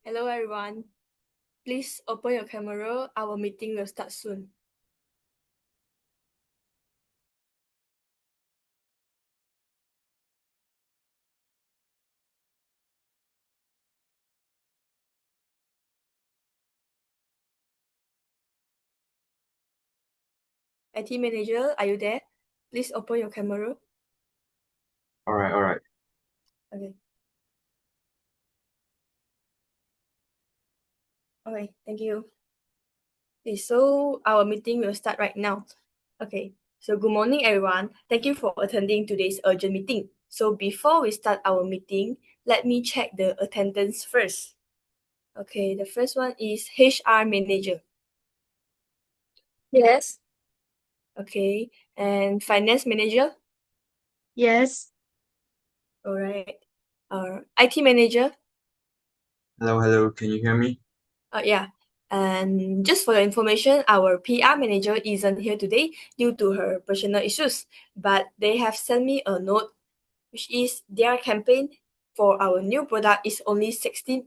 Hello everyone. Please open your camera. Our meeting will start soon. IT manager, are you there? Please open your camera. All right. Okay. Okay, thank you. Okay, so our meeting will start right now. Okay, so good morning everyone. Thank you for attending today's urgent meeting. So before we start our meeting, let me check the attendance first. Okay, the first one is HR manager. Yes. Okay, and finance manager. Yes. All right. IT manager. Hello. Can you hear me? Yeah. And just for your information, our PR manager isn't here today due to her personal issues, but they have sent me a note, which is their campaign for our new product is only 16%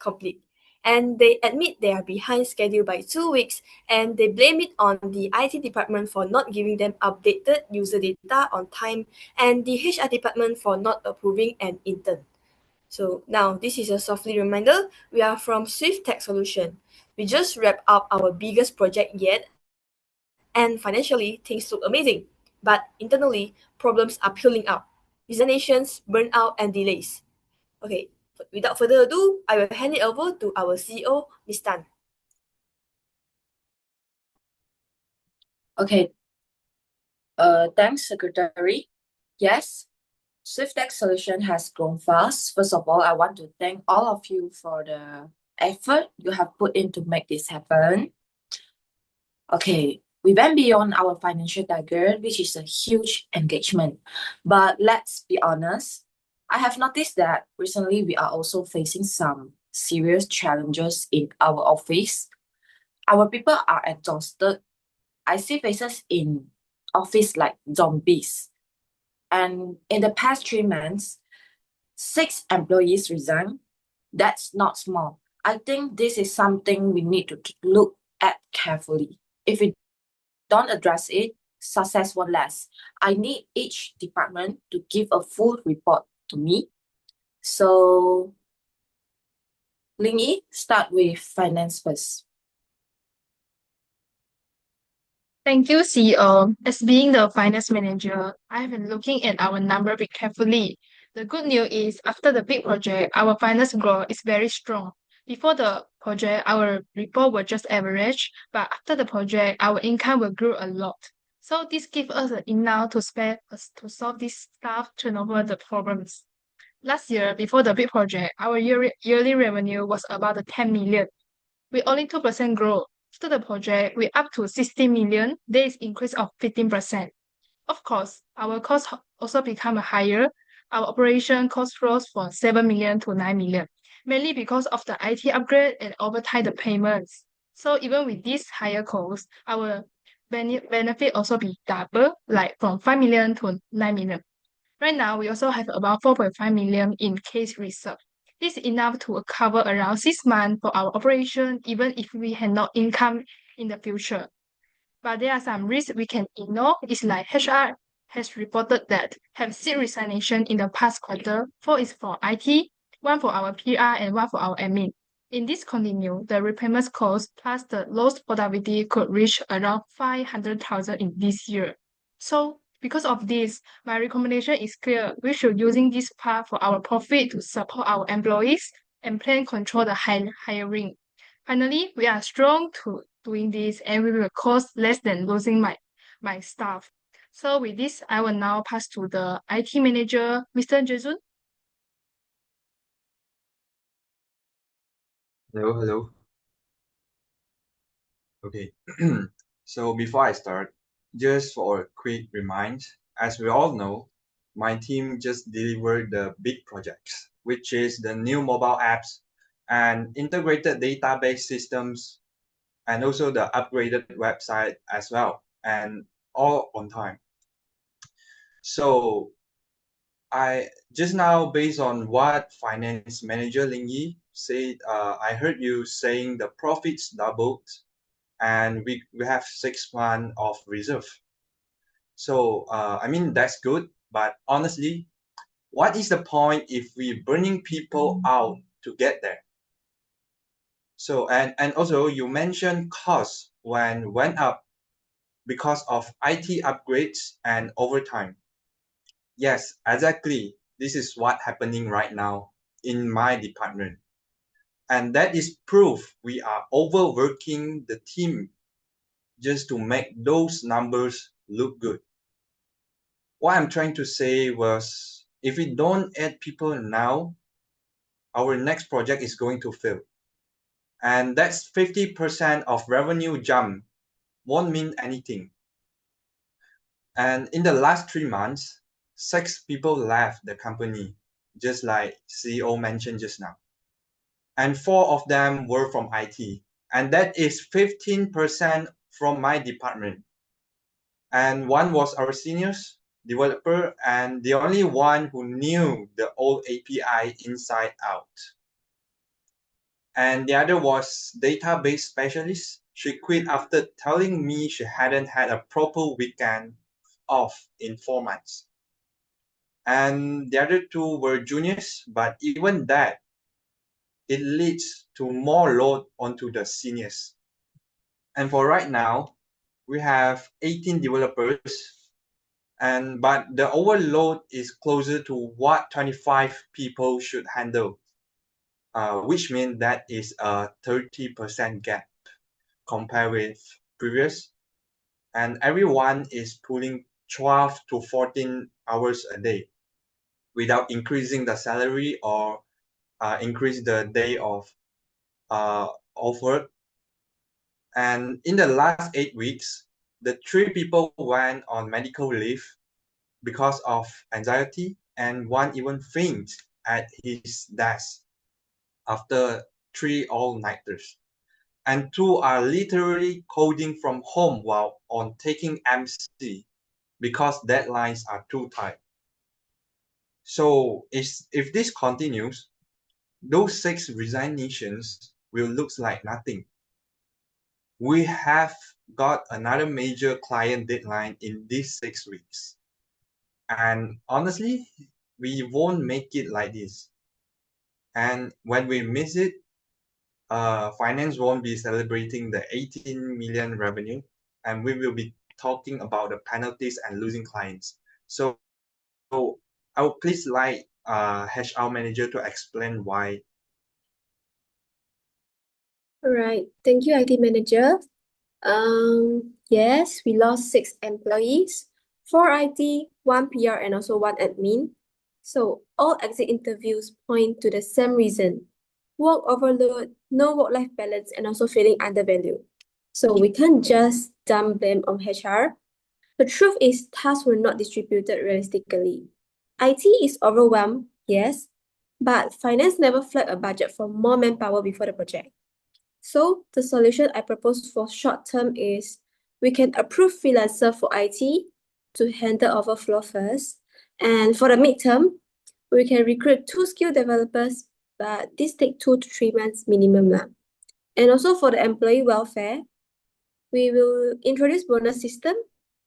complete. And they admit they are behind schedule by 2 weeks, and they blame it on the IT department for not giving them updated user data on time, and the HR department for not approving an intern. So now this is a softly reminder. We are from Swift Tech Solution. We just wrapped up our biggest project yet, and financially things look amazing. But internally, problems are piling up. Resignations, burnout, and delays. Okay, without further ado, I will hand it over to our CEO, Ms. Tan. Okay. Thanks, Secretary. Yes, SwiftTech Solution has grown fast. First of all, I want to thank all of you for the effort you have put in to make this happen. Okay, we went beyond our financial target, which is a huge engagement. But let's be honest, I have noticed that recently we are also facing some serious challenges in our office. Our people are exhausted. I see faces in office like zombies. And in the past 3 months, 6 employees resigned. That's not small. I think this is something we need to look at carefully. If we don't address it, success won't last. I need each department to give a full report to me. So, Ling Yi, start with finance first. Thank you, CEO. As being the finance manager, I have been looking at our number very carefully. The good news is, after the big project, our finance growth is very strong. Before the project, our report was just average, but after the project, our income will grow a lot. So this gives us enough to spare us to solve this staff turnover the problems. Last year, before the big project, our yearly revenue was about 10 million. With only 2% growth. After the project, we up to 60 million. There is increase of 15%. Of course, our costs also become higher. Our operation cost rose from 7 million to 9 million, mainly because of the IT upgrade and overtime the payments. So even with these higher costs, our benefit also be double, like from 5 million to 9 million. Right now, we also have about 4.5 million in case reserve. This is enough to cover around 6 months for our operation, even if we have no income in the future. But there are some risks we can ignore. It's like HR has reported that have 6 resignation in the past quarter. 4 is for IT, 1 for our PR, and 1 for our admin. In this continue, the repayment cost plus the lost productivity could reach around 500,000 in this year. So because of this, my recommendation is clear. We should using this part for our profit to support our employees and plan control the hiring. Finally, we are strong to doing this and we will cost less than losing my staff. So with this, I will now pass to the IT manager, Mr. Jejun. Hello. Okay. So before I start, just for a quick remind, as we all know, my team just delivered the big projects, which is the new mobile apps and integrated database systems, and also the upgraded website as well, and all on time. So I just now, based on what finance manager Ling Yi said, I heard you saying the profits doubled and we have 6 months of reserve. So, I mean, that's good, but honestly, what is the point if we burning people out to get there? So, and also you mentioned costs went up because of IT upgrades and overtime. Yes, exactly. This is what's happening right now in my department. And that is proof we are overworking the team just to make those numbers look good. What I'm trying to say was, if we don't add people now, our next project is going to fail. And that's 50% of revenue jump won't mean anything. And in the last 3 months, 6 people left the company, just like CEO mentioned just now. And 4 of them were from IT. And that is 15% from my department. And one was our seniors developer and the only one who knew the old API inside out. And the other was database specialist. She quit after telling me she hadn't had a proper weekend off in 4 months. And the other 2 were juniors, but even that, it leads to more load onto the seniors. And for right now, we have 18 developers, but the overload is closer to what 25 people should handle, which means that is a 30% gap compared with previous. And everyone is pulling 12 to 14 hours a day without increasing the salary or increase the day of work. And in the last 8 weeks, the 3 people went on medical leave because of anxiety, and one even fainted at his desk after 3 all-nighters. And 2 are literally coding from home while on taking MC because deadlines are too tight. So if this continues, those 6 resignations will look like nothing. We have got another major client deadline in these 6 weeks. And honestly, we won't make it like this. And when we miss it, finance won't be celebrating the 18 million revenue, and we will be talking about the penalties and losing clients. So I would please like HR manager to explain why. All right, thank you, IT manager. Yes, we lost 6 employees, 4 IT, 1 PR, and also 1 admin. So all exit interviews point to the same reason: work overload, no work-life balance, and also feeling undervalued. So we can't just dump blame on HR. The truth is tasks were not distributed realistically. IT is overwhelmed, yes, but finance never flagged a budget for more manpower before the project. So the solution I propose for short term is we can approve freelancer for IT to handle overflow first. And for the midterm, we can recruit 2 skilled developers, but this take 2 to 3 months minimum. And also for the employee welfare, we will introduce bonus system,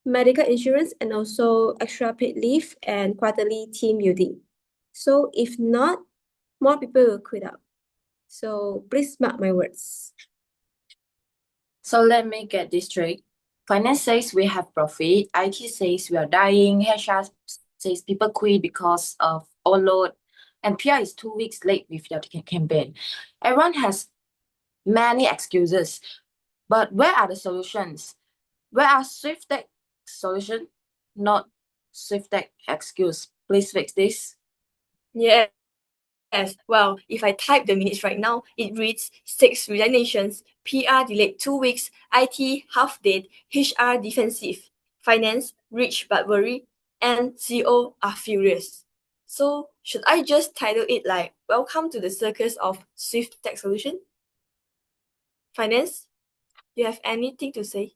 medical insurance, and also extra paid leave and quarterly team building. So if not, more people will quit out. So please mark my words. So let me get this straight. Finance says we have profit, IT says we are dying, HR says people quit because of overload, and PR is 2 weeks late with their campaign. Everyone has many excuses, but where are the solutions? Where are SwiftTech solution, not SwiftTech excuse? Please fix this. Yes. Well, if I type the minutes right now, it reads 6 resignations, PR delayed 2 weeks, IT half dead, HR defensive, finance rich but worried, and CO are furious. So should I just title it like Welcome to the Circus of Swift Tech Solution? Finance, you have anything to say?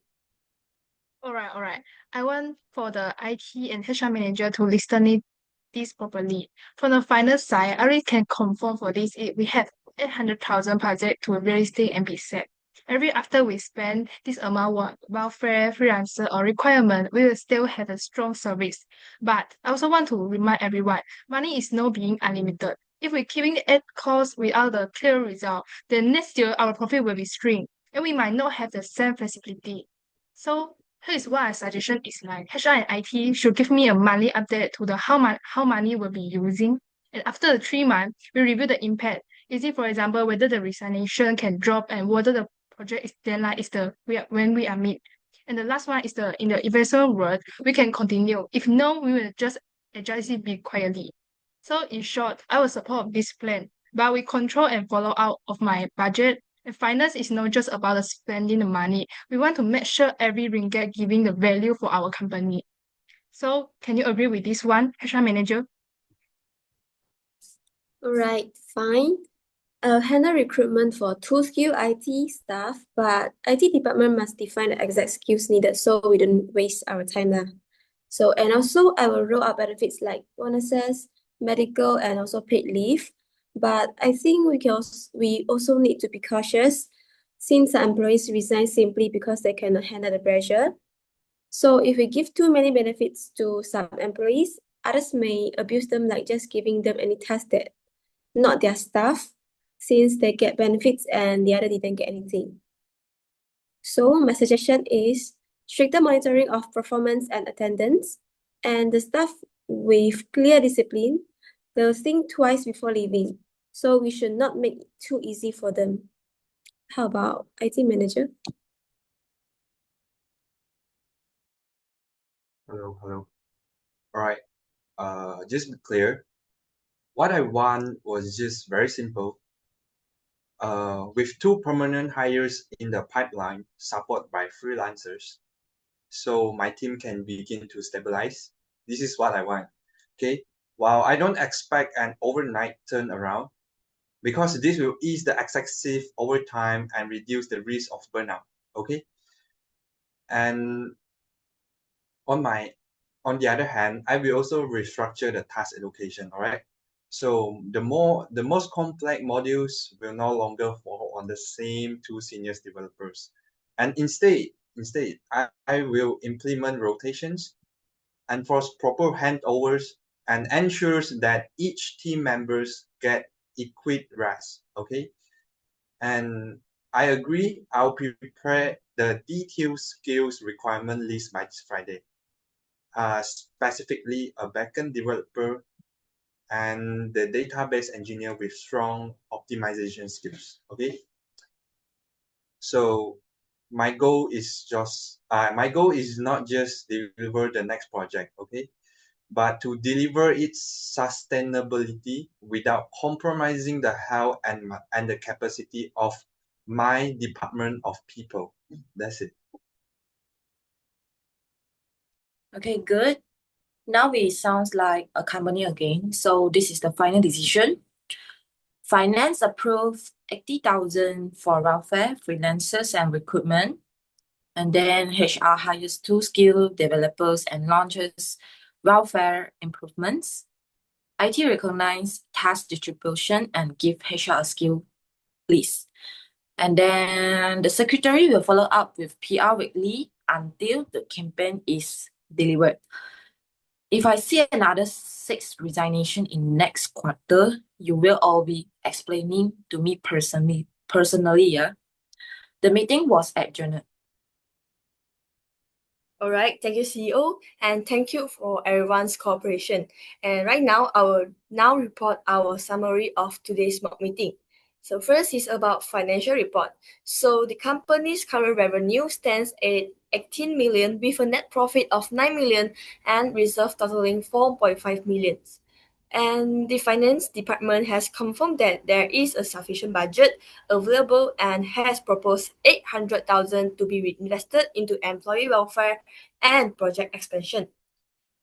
All right. I want for the IT and HR manager to listen it this properly. From the finance side, I already can confirm for this. We have 800,000 project to realistic and be set. Every after we spend this amount on welfare, freelancer, or requirement, we will still have a strong service. But I also want to remind everyone, money is not being unlimited. If we're keeping it costs without a clear result, then next year our profit will be shrink, and we might not have the same flexibility. So here is what my suggestion is like. HR and IT should give me a monthly update to the how money will be using. And after the 3 months, we review the impact. Is it, for example, whether the resignation can drop and whether the project is deadline is when we are meet. And the last one is the in the investment world, we can continue. If no, we will just adjust it quietly. So in short, I will support this plan, but we control and follow out of my budget. And finance is not just about the spending the money. We want to make sure every ringgit giving the value for our company. So can you agree with this one, HR manager? Alright, fine. I'll handle recruitment for 2-skill IT staff, but IT department must define the exact skills needed so we don't waste our time lah. So, and also I will roll out benefits like bonuses, medical, and also paid leave. But I think we also need to be cautious since the employees resign simply because they cannot handle the pressure. So if we give too many benefits to some employees, others may abuse them, like just giving them any task that not their staff, since they get benefits and the other didn't get anything. So my suggestion is stricter monitoring of performance and attendance, and the staff with clear discipline, they'll think twice before leaving. So we should not make it too easy for them. How about IT manager? Hello. All right. Just be clear. What I want was just very simple. With 2 permanent hires in the pipeline, supported by freelancers, so my team can begin to stabilize. This is what I want. Okay. While I don't expect an overnight turnaround, because this will ease the excessive overtime and reduce the risk of burnout. Okay. And on the other hand, I will also restructure the task allocation. All right. So the most complex modules will no longer fall on the same 2 senior developers, and instead I will implement rotations, enforce proper handovers, and ensures that each team members get equal rest. Okay, and I agree. I'll prepare the detailed skills requirement list by this Friday. Specifically a backend developer and the database engineer with strong optimization skills. Okay. So my goal is not just deliver the next project, okay, but to deliver its sustainability without compromising the health and the capacity of my department of people. That's it. Okay, good. Now it sounds like a company again. So this is the final decision. Finance approved 80,000 for welfare, freelancers, and recruitment. And then HR hires 2 skill developers and launches welfare improvements. IT recognize task distribution and give HR a skill list. And then the secretary will follow up with PR weekly until the campaign is delivered. If I see another 6 resignation in next quarter, you will all be explaining to me personally. Yeah. The meeting was adjourned. All right, thank you, CEO, and thank you for everyone's cooperation. And right now, I will now report our summary of today's mock meeting. So first is about financial report. So the company's current revenue stands at 18 million with a net profit of 9 million and reserve totaling 4.5 million. And the finance department has confirmed that there is a sufficient budget available and has proposed 800,000 to be reinvested into employee welfare and project expansion.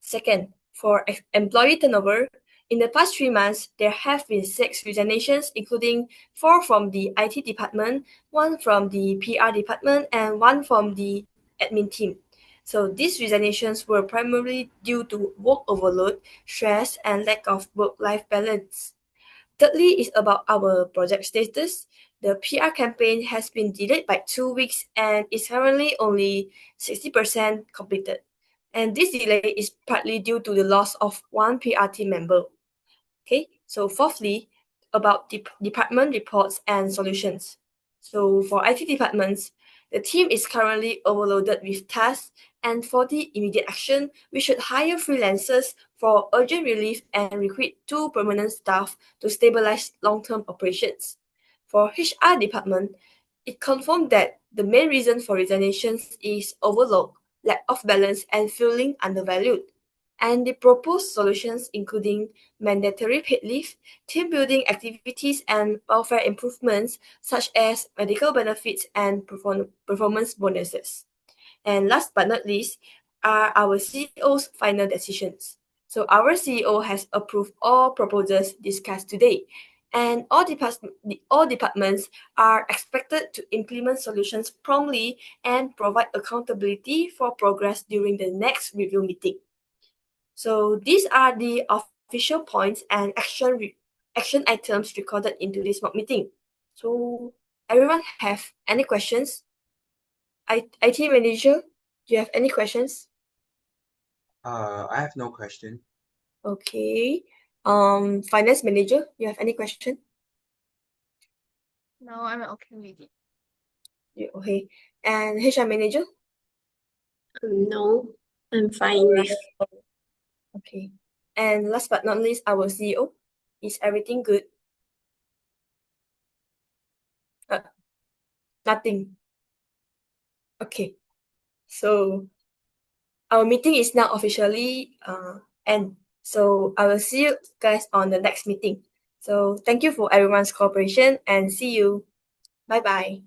Second, for employee turnover, in the past 3 months, there have been 6 resignations, including 4 from the IT department, 1 from the PR department, and 1 from the admin team. So these resignations were primarily due to work overload, stress, and lack of work-life balance. Thirdly is about our project status. The PR campaign has been delayed by 2 weeks and is currently only 60% completed. And this delay is partly due to the loss of one PR team member. Okay, so fourthly, about department reports and solutions. So for IT departments, the team is currently overloaded with tasks, and for the immediate action, we should hire freelancers for urgent relief and recruit 2 permanent staff to stabilize long-term operations. For HR department, it confirmed that the main reason for resignations is overload, lack of balance, and feeling undervalued. And the proposed solutions including mandatory paid leave, team building activities, and welfare improvements such as medical benefits and performance bonuses. And last but not least are our CEO's final decisions. So our CEO has approved all proposals discussed today, and all departments are expected to implement solutions promptly and provide accountability for progress during the next review meeting. So these are the official points and action items recorded into this mock meeting. So everyone have any questions? IT manager, do you have any questions? I have no question. Okay. Finance manager, you have any question? No, I'm okay with it. Okay. And HR manager? No, I'm fine with. Okay. And last but not least, our CEO. Is everything good? Nothing. Okay. So our meeting is now officially end. So I will see you guys on the next meeting. So thank you for everyone's cooperation and see you. Bye bye.